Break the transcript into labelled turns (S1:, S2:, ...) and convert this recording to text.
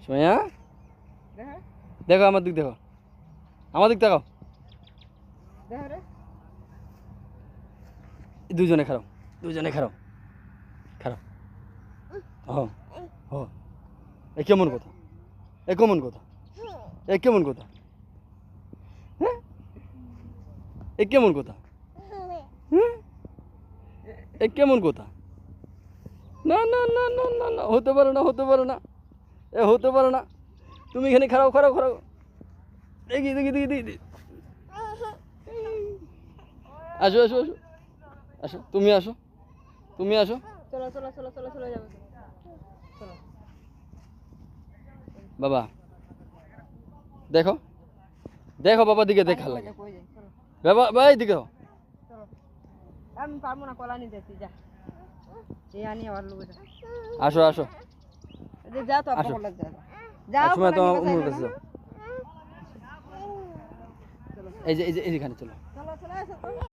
S1: সোয়া দেখো আমার দিক দেখো, আমার দিক তাকাও। দুজনে খারাপ, দুজনে খারাপ খারাপ। ও ও এ কেমন কথা, এ কেমন কথা, এ কেমন কথা, হ্যাঁ এ কেমন কথা, হ্যাঁ এ কেমন কথা। না না না না না না, হতে পারে না, হতে পারে না, এ হতে পারে না। তুমি এখানে খারাপ খারাপ খারাপ, দেখি দেখি দেখি দেখি। আসো আসো আসো আসো, তুমি আসো, তুমি আসো।
S2: চলো চলো চলো চলো চলে যাবে।
S1: বাবা দেখো, দেখো বাবা দিকে দেখার লাগে। বাবা ভাই দিকে
S2: আমি পারবো না, কলা নিতে যা, আনি আবার লোক
S1: আসো আসো।
S2: যা তো
S1: আসো,
S2: যাও
S1: সময় তো উমর কাছে যাও। এই যে এই যে এইখানে চলো।
S2: চলো চলো।